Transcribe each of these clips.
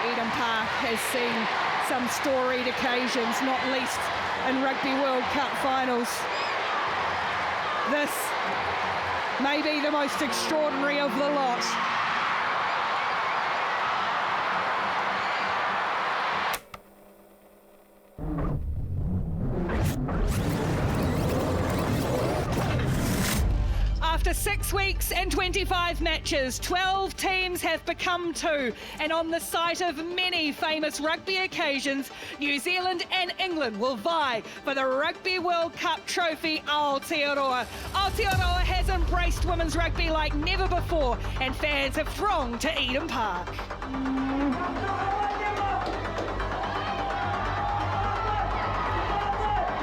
Eden Park has seen some storied occasions, not least in Rugby World Cup finals. This may be the most extraordinary of the lot. After 6 weeks and 25 matches, 12 teams have become 2, and on the site of many famous rugby occasions, New Zealand and England will vie for the Rugby World Cup trophy Aotearoa. Aotearoa has embraced women's rugby like never before, and fans have thronged to Eden Park.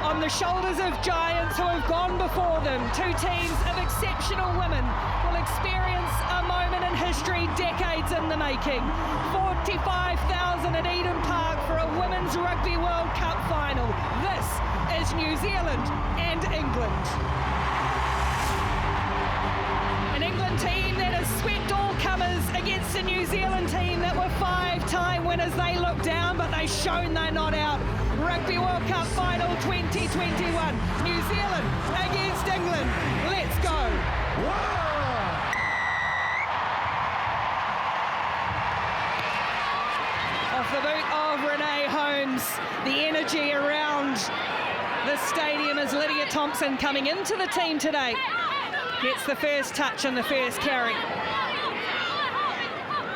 On the shoulders of giants who have gone before them, 2 teams of exceptional women will experience a moment in history decades in the making. 45,000 at Eden Park for a Women's Rugby World Cup final. This is New Zealand and England. An England team that has swept all comers against a New Zealand team that were 5-time winners. They look down, but they've shown they're not out. Rugby World Cup final 2021. New Zealand against England. Let's go. Off the boot of Renee Holmes. The energy around the stadium as Lydia Thompson coming into the team today gets the first touch and the first carry.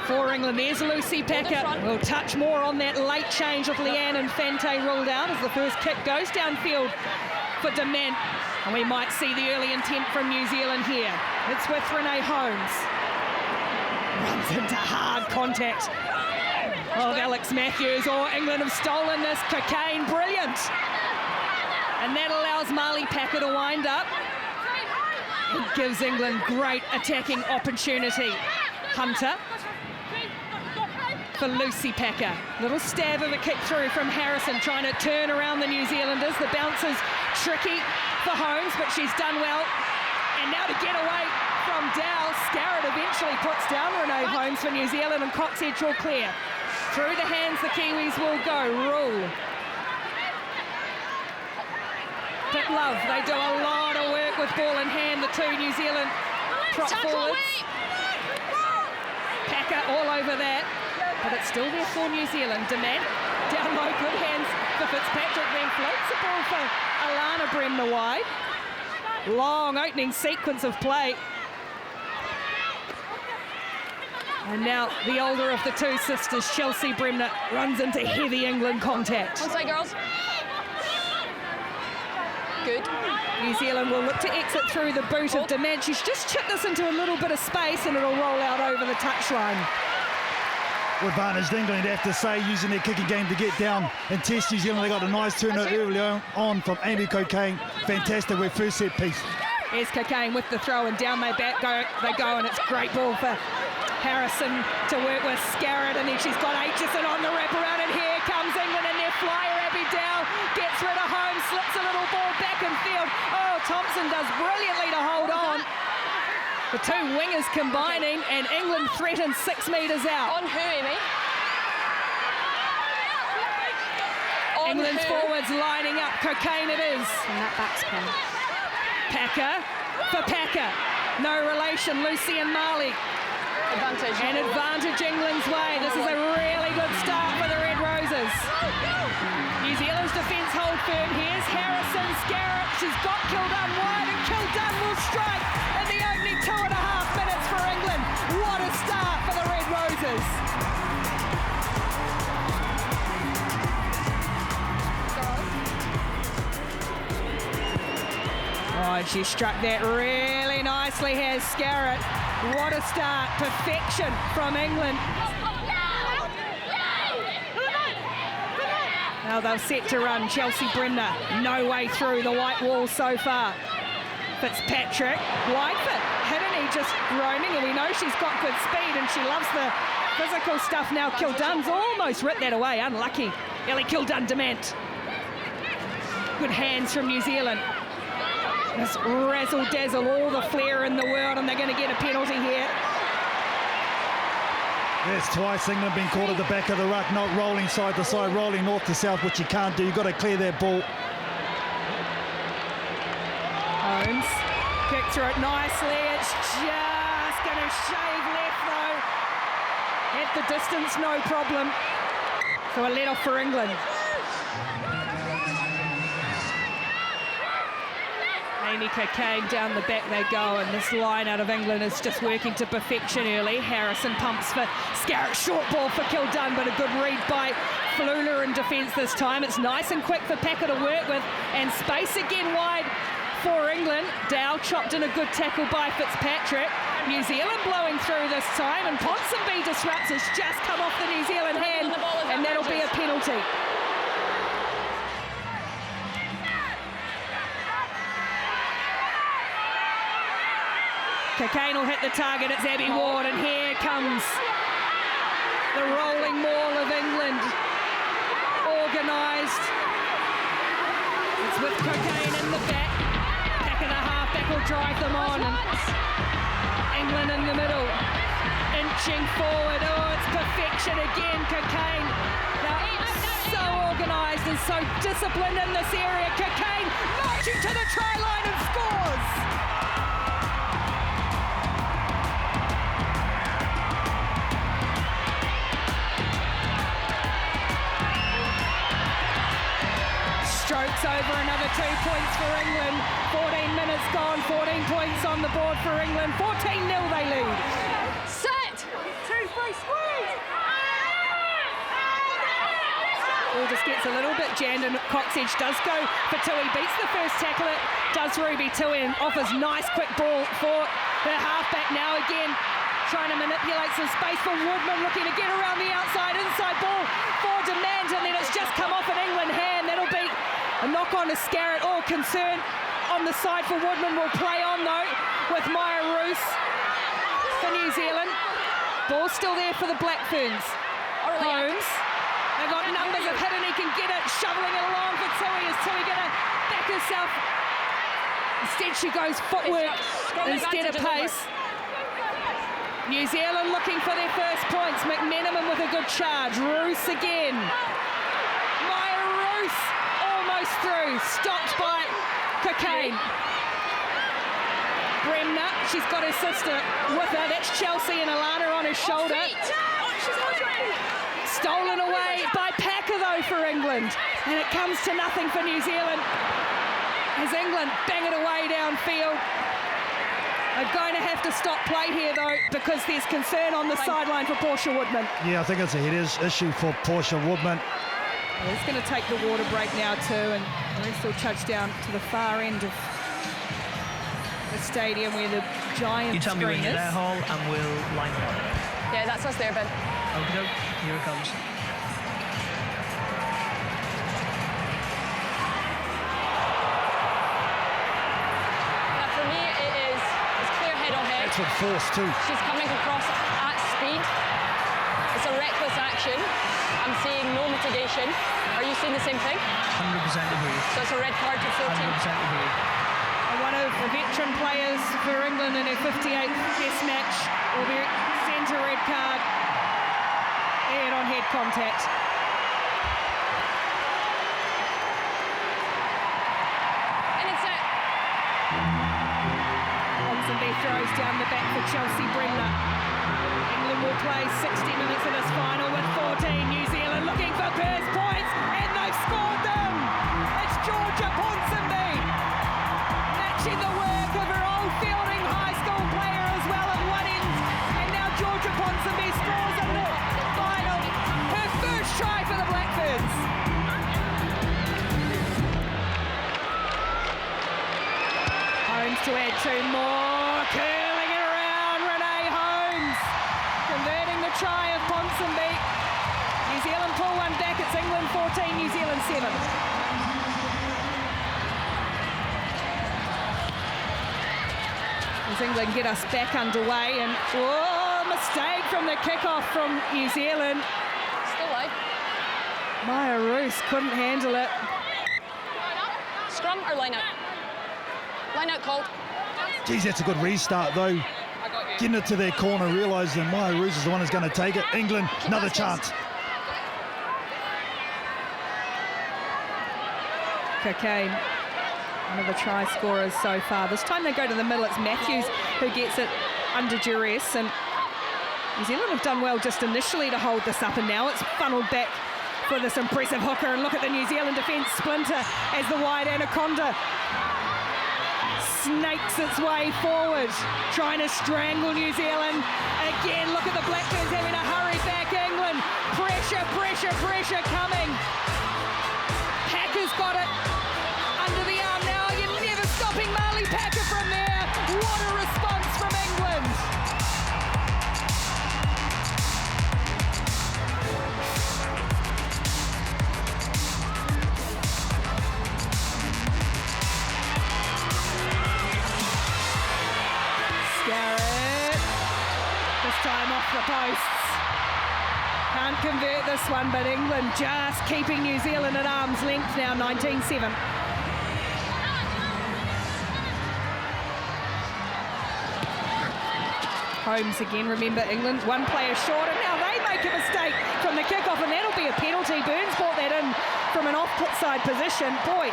For England, there's Lucy Packer. We'll touch more on that late change with Leanne Infante ruled out as the first kick goes downfield for Dement. And we might see the early intent from New Zealand here. It's with Renee Holmes. Runs into hard contact of Alex Matthews. Oh, England have stolen this. Cocaine, brilliant. And that allows Marley Packer to wind up. It gives England great attacking opportunity. Hunter for Lucy Packer. Little stab of a kick through from Harrison, trying to turn around the New Zealanders. The bounce is tricky for Holmes, but she's done well. And now to get away from Dow, Scarrett eventually puts down Renee Holmes for New Zealand, and Coxhead all clear. Through the hands the Kiwis will go. Rule. Pit Love, they do a lot of work with ball in hand, the 2 New Zealand prop forwards. Packer all over that. But it's still there for New Zealand. Demand down low, good hands for Fitzpatrick, then floats the ball for Alana Bremner wide. Long opening sequence of play. And now the older of the 2 sisters, Chelsea Bremner, runs into heavy England contact. Onside, girls. Good. New Zealand will look to exit through the boot of Demand. She's just chipped this into a little bit of space, and it'll roll out over the touchline. Advantaged England, have to say, using their kicking game to get down and test New Zealand. They got a nice turnover early on from Amy Cocaine. Fantastic with first set piece. Here's Cocaine with the throw, and down they go, and it's great ball for Harrison to work with Scarrett, and then she's got Aitchison on the wraparound, and here comes England, and their flyer Abby Dow gets rid of Holmes, slips a little ball back in field. Oh, Thompson does brilliantly to hold on. The 2 wingers combining, and England threatens 6 metres out. On who, Amy? England's forwards lining up. Cocaine it is. And that backspin. Packer for Packer. No relation, Lucy and Marley. Advantage. And advantage England's way. This is a really good start for the Red Roses. New Zealand's defence hold firm. Here's Harrison, Scarrett. She's got Kildunn wide, and Kildunn will strike in the opening 2.5 minutes for England. What a start for the Red Roses. Oh, and she struck that really nicely, has Scarrett. What a start. Perfection from England. Now they're set to run. Chelsea Bremner, no way through the white wall so far. Fitzpatrick, wide foot. Hiddeny just roaming, and we know she's got good speed, and she loves the physical stuff now. Kildunn's almost ripped that away. Unlucky. Ellie Kildunn Dement. Good hands from New Zealand. This razzle-dazzle, all the flair in the world, and they're going to get a penalty here. Yes, twice England been caught at the back of the ruck, not rolling side to side, rolling north to south, which you can't do. You've got to clear that ball. Holmes kick through it nicely. It's just going to shave left though. At the distance, no problem. So a let off for England. Amy Cocaine down the back they go, and this line out of England is just working to perfection early. Harrison pumps for Scarrett, short ball for Kildun, but a good read by Fluhler in defence this time. It's nice and quick for Packer to work with, and space again wide for England. Dow chopped in a good tackle by Fitzpatrick. New Zealand blowing through this time, and Ponsonby disrupts. It's just come off the New Zealand hand, and that'll be a penalty. Cocaine will hit the target. It's Abby Ward, and here comes the rolling maul of England. Organised. It's with Cocaine in the back. Back of the half-back will drive them on. And England in the middle. Inching forward. Oh, it's perfection again, Cocaine. Now, so organised and so disciplined in this area. Cocaine marching to the try line and scores. Strokes over another 2 points for England. 14 minutes gone, 14 points on the board for England. 14-0 they lead. Set! 2-3 squeeze! Ball just gets a little bit jammed, and Coxedge does go for Tui. Beats the first tackle. It does Ruby Tui and offers nice quick ball for the halfback. Now again trying to manipulate some space for Woodman, looking to get around the outside. Inside ball for Demand, and then it's just come off an England hand. That'll be a knock on to Scarrett. All concern on the side for Woodman. Will play on though with Maya Roos for New Zealand. Ball still there for the Black Ferns. Holmes. They've got numbers of hit, and he can get it. Shoveling it along for Tui. Is Tui going to back herself? Instead she goes footwork instead of pace. New Zealand looking for their first points. McMenamin with a good charge. Roos again. Maya Roos almost through. Stopped by Cocaine. Bremner, she's got her sister with her. That's Chelsea and Alana on her shoulder. Stolen away by Packer though for England. And it comes to nothing for New Zealand as England bang it away downfield. They're going to have to stop play here though, because there's concern on the sideline for Portia Woodman. Yeah, I think it's a head issue for Portia Woodman. Well, it's going to take the water break now too, and the rest will touch down to the far end of the stadium where the giant You tell me when you're there, Hall, and we'll line it up. Yeah, that's us there, Ben. Okay, here it comes. Now for me, it's clear head on head. It's with force too. She's coming across at speed. It's a reckless action. I'm seeing no mitigation. Are you seeing the same thing? 100% agree. So it's a red card to 14. 100% agree. One of the veteran players for England in their 58th Test match will be sent a red card. Head-on-head contact. And it's it. Ponsonby throws down the back for Chelsea Bremner. England will play 60 minutes in this final with 14. New Zealand looking for first points, and they've scored them. It's Georgia Ponsonby, matching the work of her old Fielding High School player as well at one end. And now Georgia Ponsonby scores in the final. Her first try for the Black Ferns. Holmes to add two more. Curling it around, Renee Holmes. Converting the try of Ponsonby. New Zealand pull one back. It's England 14, New Zealand 7. As England get us back underway, and mistake from the kickoff from New Zealand. Still live. Maya Roos couldn't handle it. Scrum or line out? Line out called. Geez, that's a good restart though. I got you. getting it to their corner, realising Maya Roos is the one who's going to take it. England, another chance. Cocaine, one of the try scorers so far. This time they go to the middle. It's Matthews who gets it under duress, and New Zealand have done well just initially to hold this up, and now it's funneled back for this impressive hooker. And look at the New Zealand defence splinter as the wide anaconda snakes its way forward, trying to strangle New Zealand. Again, look at the Blackburns having to hurry back England. Pressure, pressure, pressure coming. Packer's got it under the arm now. You're never stopping Marley Packer from there. What a response from England. Scarrett. This time off the posts. Can't convert this one, but England just keeping New Zealand at arm's length now, 19-7. Holmes again, remember England, one player short, and now they make a mistake from the kickoff, and that'll be a penalty. Burns brought that in from an off-side position. Boy,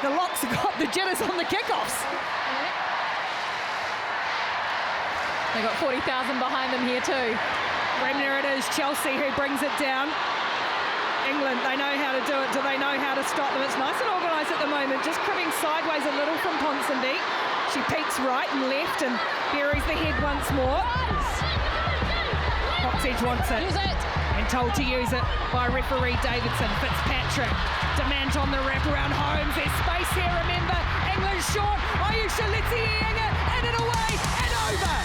the Locks have got the jitters on the kickoffs. They got 40,000 behind them here too. Bremner it is, Chelsea who brings it down. England, they know how to do it. Do they know how to stop them? It's nice and organised at the moment, just cribbing sideways a little from Ponsonby. She peeks right and left and buries the head once more. Foxedge wants it. Use it. And told to use it by referee Davidson. Fitzpatrick, demand on the wraparound. Holmes, there's space here, remember. England short. Ayesha Letieng and it away and over.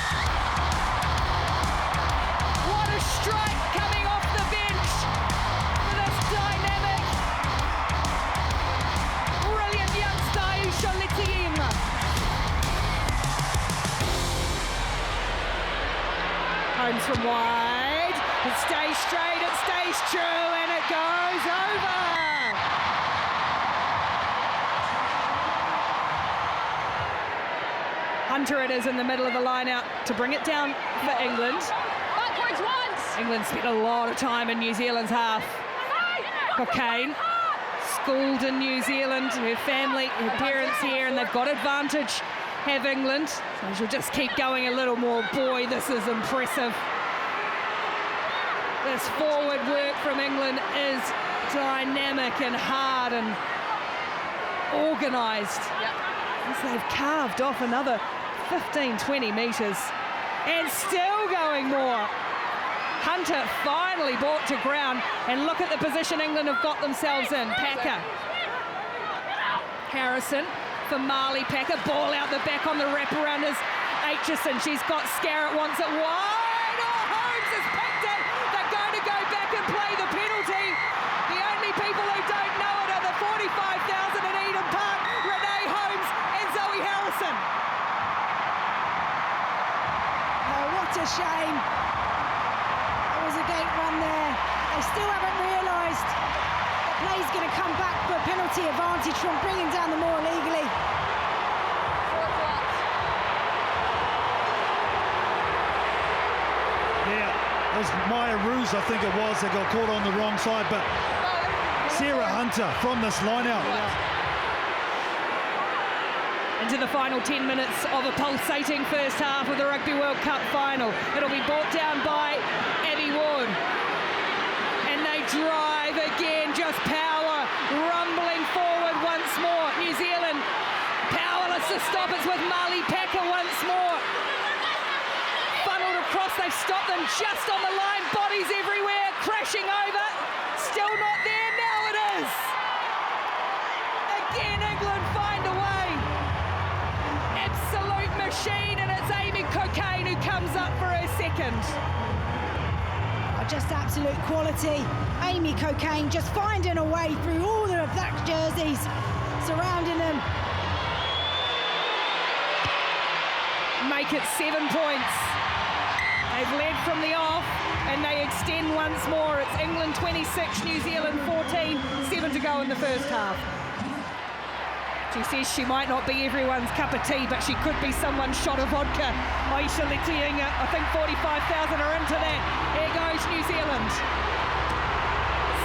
What a strike coming off the bench for this dynamic, brilliant youngster Ayesha Letieng. Holmes from wide. It stays straight, it stays true, and it goes over. Hunter it is in the middle of the line out to bring it down for England. Backwards once. England spent a lot of time in New Zealand's half. Cocaine, schooled in New Zealand, her family, her parents here, and they've got advantage, have England. So she'll just keep going a little more. Boy, this is impressive. This forward work from England is dynamic and hard and organised. Yep. As they've carved off another 15-20 metres and still going more. Hunter finally brought to ground, and look at the position England have got themselves in. Packer. Harrison for Marley Packer. Ball out the back on the wraparound is Aitchison. She's got Scarrett, wants it wide. Oh, Holmes has picked it. They're going to go back and play the penalty. The only people who don't know it are the 45,000 in Eden Park, Renee Holmes and Zoe Harrison. Oh, what a shame. There was a gate run there. They still haven't realised that play's going to come back for a penalty advantage from bringing down the maul illegally. Yeah, it was Maya Roos, I think it was, that got caught on the wrong side, but Sarah Hunter from this line-out. Into the final 10 minutes of a pulsating first half of the Rugby World Cup final. It'll be brought down by Abby Ward. And they drive again, just power, rumbling forward once more. New Zealand powerless to stop. It's with Marley Packer once more. Funneled across, they've stopped them just on the line. Bodies everywhere, crashing over. Still not there, now it is. Again, England find a way. Absolute machine, and it's Amy Cocaine who comes up for her second. Oh, just absolute quality. Amy Cocaine just finding a way through all the black jerseys surrounding them. Make it 7 points. They've led from the off, and they extend once more. It's England 26, New Zealand 14, 7 to go in the first half. She says she might not be everyone's cup of tea, but she could be someone's shot of vodka. Aisha Letienga, I think 45,000 are into that. Here goes New Zealand.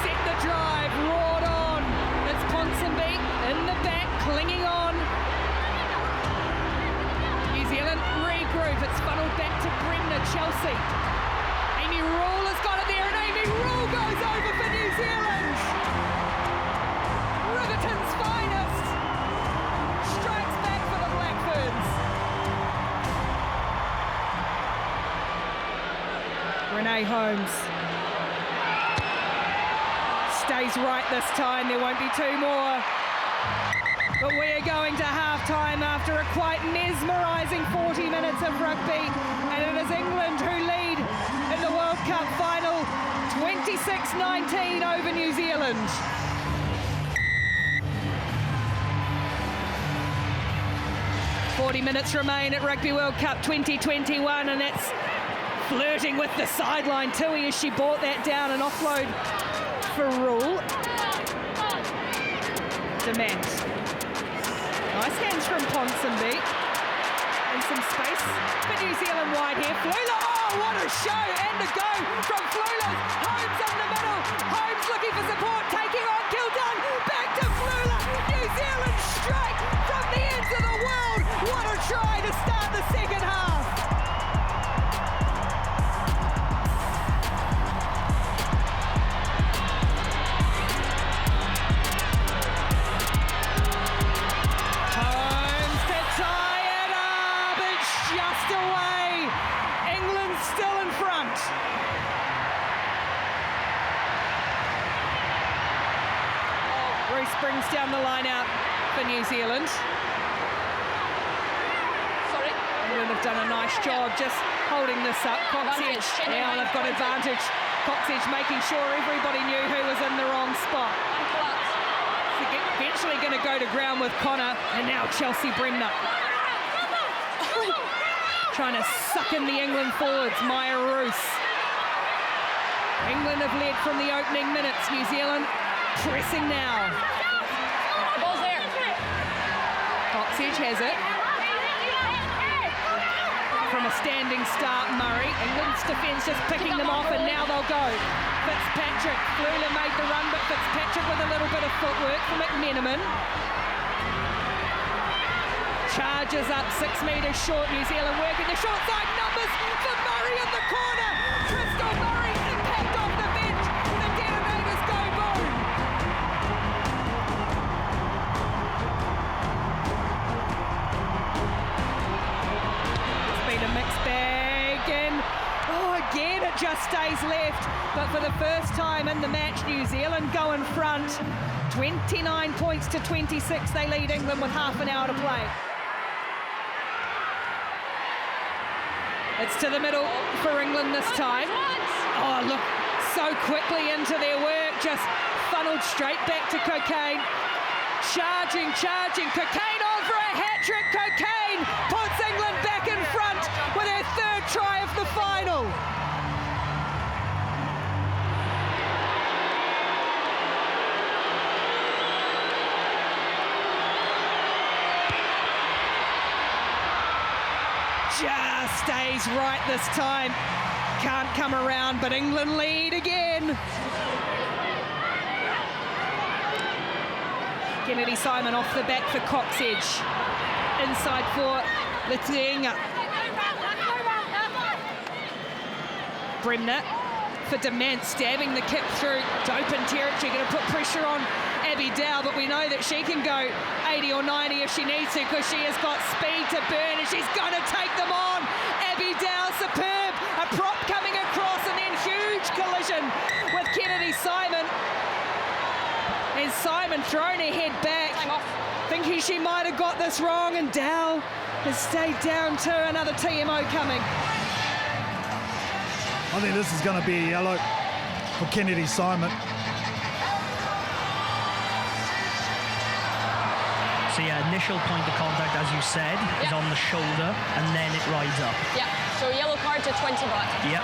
Set the drive, roared on. It's Ponsonby in the back, clinging on. New Zealand regroup. It's funneled back to Bremner, Chelsea. Amy Rule has got it there, and Amy Rule goes over for New Zealand. Riverton's finest strikes back for the Black Ferns. Renee Holmes stays right this time. There won't be two more. But we are going to half-time after a quite mesmerising 40 minutes of rugby. And it is England who lead in the World Cup final, 26-19 over New Zealand. "40 minutes remain at Rugby World Cup 2021, and that's flirting with the sideline. Tui as she brought that down, an offload for Rule. Demand. Nice hands from Ponsonby. And some space for New Zealand wide here. Fluhler, oh, what a show! And a go from Fluhler. Holmes in the middle. Holmes looking for support, taking on Kildun. Back to Fluhler. New Zealand strike from the ends of the world. What a try to start the second half. Brings down the line out for New Zealand. Sorry. England have done a nice job just holding this up. Coxedge, now they've got advantage. Coxedge making sure everybody knew who was in the wrong spot. Eventually going to go to ground with Connor, and now Chelsea Bremner. Trying to suck in the England forwards, Maya Roos. England have led from the opening minutes. New Zealand pressing now. Ball's there. Coxedge has it. From a standing start, Murray. England's defence just picking them off, and now they'll go. Fitzpatrick. Fluhler made the run, but Fitzpatrick with a little bit of footwork for McMenamin. Charges up 6 metres short. New Zealand working the short side numbers for Murray in the corner. Crystal Murray, impact off the bench. The detonators go boom. It's been a mixed bag, and again it just stays left. But for the first time in the match, New Zealand go in front. 29 points to 26. They lead England with half an hour to play. It's to the middle for England this time. Oh, look, so quickly into their work, just funneled straight back to Cocaine. Charging. Cocaine on for a hat-trick. Cocaine puts England back in front with her third try of the final. Just stays right this time. Can't come around, but England lead again. Kennedy Simon off the back for Coxedge. Inside for Letienga. Bremner for Dement, stabbing the kick through to open territory. Going to put pressure on Abby Dow, but we know that she can go 80 or 90 if she needs to, because she has got speed to burn, and she's going to take them on. Abby Dow, superb. A prop coming across, and then huge collision with Kennedy Simon. And Simon thrown her head back, thinking she might have got this wrong, and Dow has stayed down too. Another TMO coming. I think this is going to be a yellow for Kennedy Simon. So yeah, initial point of contact, as you said, is on the shoulder, and then it rides up. Yeah, so yellow card to 20 back. Yep.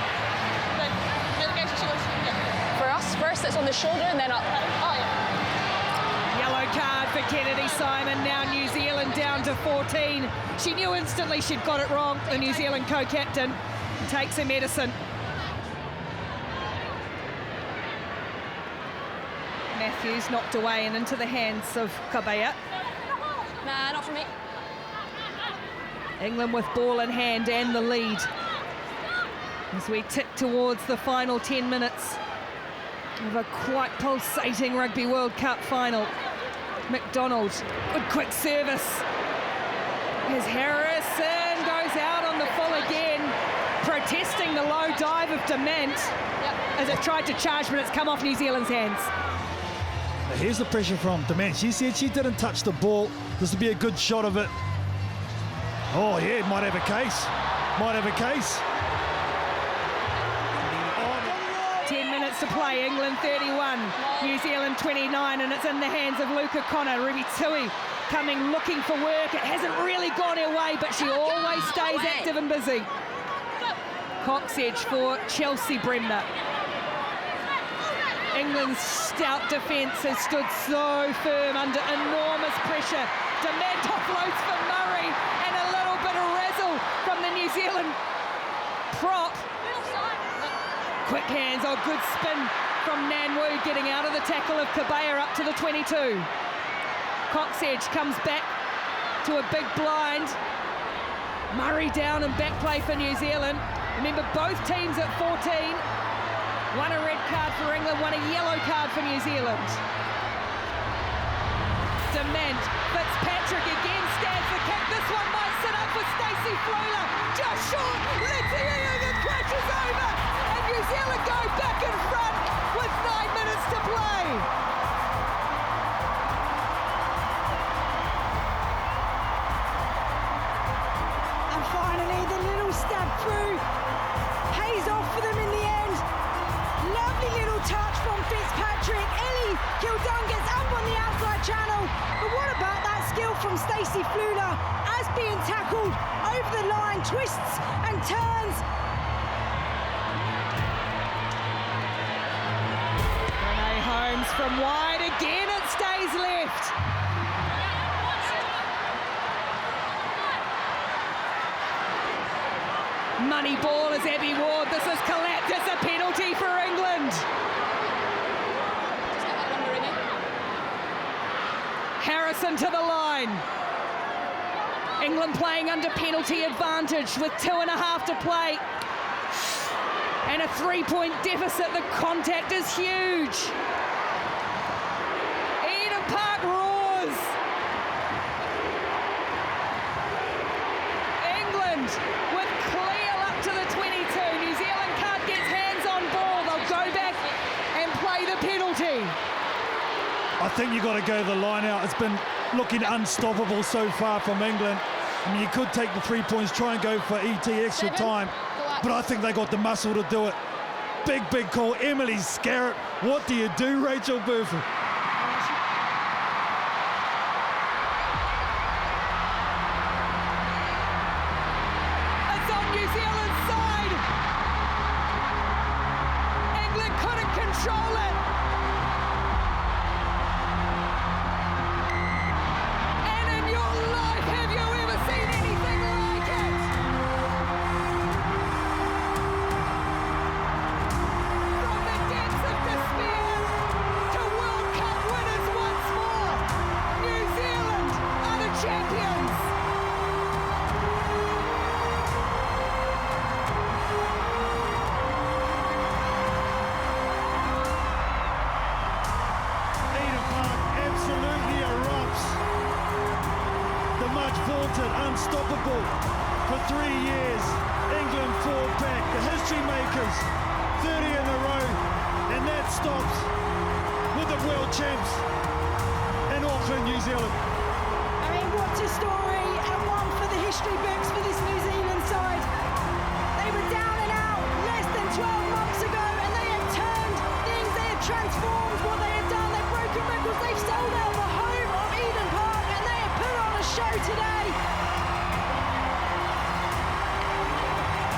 For us, first it's on the shoulder and then up. Oh, yeah. Yellow card for Kennedy Simon. Now New Zealand down to 14. She knew instantly she'd got it wrong, the New Zealand co-captain. Takes her medicine. Matthews knocked away and into the hands of Kabaya. Nah, not for me. England with ball in hand and the lead as we tick towards the final 10 minutes of a quite pulsating Rugby World Cup final. McDonald, good quick service. As Harrison goes out on the full again, protesting the low dive of Dement as it tried to charge, but it's come off New Zealand's hands. Here's the pressure from Dement. She said she didn't touch the ball. This would be a good shot of it. Oh yeah, might have a case. Might have a case. 10 minutes to play, England 31, New Zealand 29, and it's in the hands of Luca Connor. Ruby Tui coming looking for work. It hasn't really gone her way, but she always stays active and busy. Cox edge for Chelsea Bremner. England's stout defence has stood so firm under enormous pressure. Dement offloads for Murray, and a little bit of razzle from the New Zealand prop. Quick hands, oh, good spin from Nanwu, getting out of the tackle of Kabaya up to the 22. Cox edge comes back to a big blind. Murray down and back play for New Zealand. Remember, both teams at 14. One a red card for England, one a yellow card for New Zealand. Dement, Fitzpatrick again stands the kick. This one might sit up for Stacey Fluhler. Just short, Letty crashes over. And New Zealand go back in front with 9 minutes to play. And finally, the little stab through pays off for them in the end. Lovely little touch from Fitzpatrick. Ellie Kildon gets up on the outside channel. But what about that skill from Stacey Fluhler as being tackled over the line, twists and turns. Renee Holmes from wide again, it stays left. Money ball is Abby Ward. This is collapsed. It's a penalty for England. Harrison to the line. England playing under penalty advantage with 2.5 to play. And a 3-point deficit. The contact is huge. Eden Park roars. England with clear up to the 22. New Zealand can't get hands on ball. They'll go back and play the penalty. I think you've got to go the line out. It's been looking unstoppable so far from England. I mean, you could take the 3 points, try and go for ET extra time, but I think they got the muscle to do it. Big call. Emily Scarrett. What do you do, Rachel Burford? It's on New Zealand's side. England couldn't control it. And in your life, have you ever seen anything like it? From the depths of despair to World Cup winners once more. New Zealand are the champions. Eden Park absolutely erupts. The much vaunted unstoppable for 3 years. England fought back, the history makers, 30 in a row, and that stops with the world champs in Auckland, New Zealand. I mean, what a story, and one for the history books for this New Zealand side. They were down and out less than 12 months ago, and they have turned things, they have transformed what they have done. They've broken records, they've sold out the home of Eden Park, and they have put on a show today.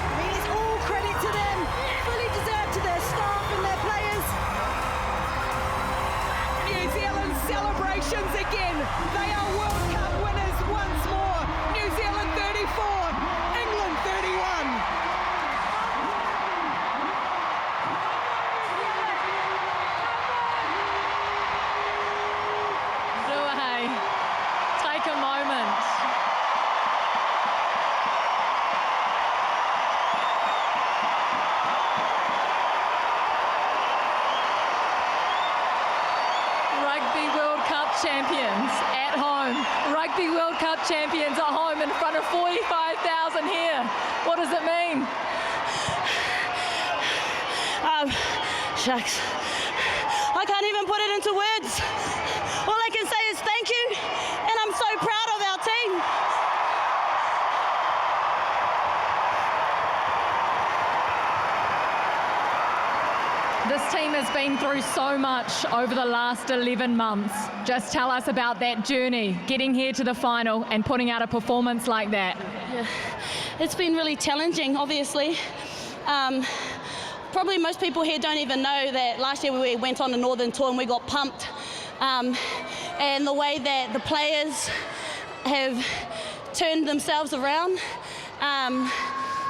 I mean, it's all credit to them, fully deserved to their staff and their players. New Zealand's celebration congratulations again. They are World Cup winners once more. New Zealand 34, England 31. Take a moment. Rugby World Cup champions at home. Rugby World Cup champions at home in front of 45,000 here. What does it mean? Shucks. I can't even put it into words. All I can say is thank you, and I'm so proud of our team. This team has been through so much over the last 11 months. Just tell us about that journey, getting here to the final and putting out a performance like that. Yeah. It's been really challenging, obviously. Probably most people here don't even know that last year we went on a Northern tour and we got pumped. And the way that the players have turned themselves around,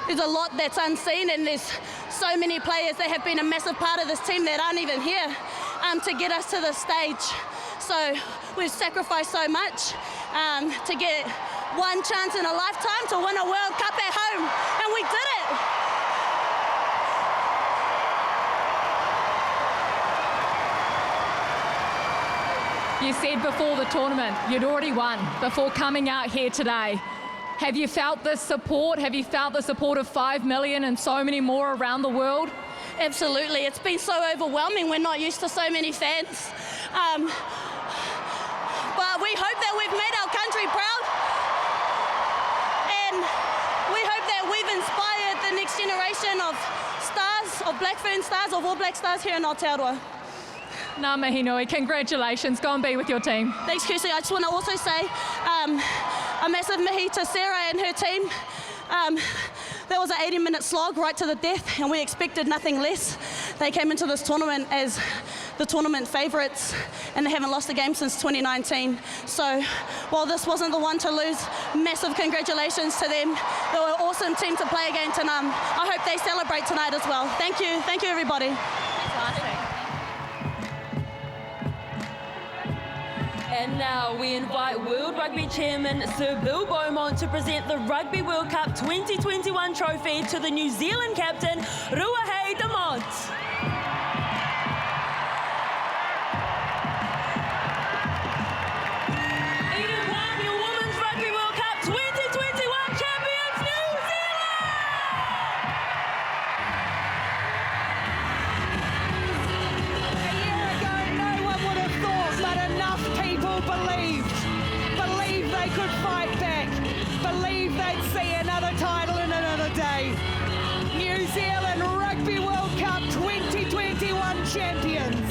there's a lot that's unseen, and there's so many players that have been a massive part of this team that aren't even here to get us to this stage. So we've sacrificed so much to get one chance in a lifetime to win a World Cup at home, and we did it. You said before the tournament you'd already won before coming out here today. Have you felt this support? Have you felt the support of 5 million and so many more around the world? Absolutely. It's been so overwhelming. We're not used to so many fans. But we hope that we've made our country proud. And we hope that we've inspired the next generation of stars, of Black Ferns stars, of All Black stars here in Aotearoa. Ngā mihi nui. Congratulations. Go and be with your team. Thanks, Kirsty. I just want to also say a massive mihi to Sarah and her team. That was an 80-minute slog right to the death, and we expected nothing less. They came into this tournament as the tournament favourites, and they haven't lost a game since 2019. So while this wasn't the one to lose, massive congratulations to them. They were an awesome team to play against, and I hope they celebrate tonight as well. Thank you everybody. And now we invite World Rugby Chairman Sir Bill Beaumont to present the Rugby World Cup 2021 trophy to the New Zealand captain, Ruahei Demont. Eden Palm, your Women's Rugby World Cup 2021 champions, New Zealand! A year ago, no one would have thought, but enough people believed they could fight back, believed they'd see another title in another day. New Zealand Rugby World Cup 2021 champions.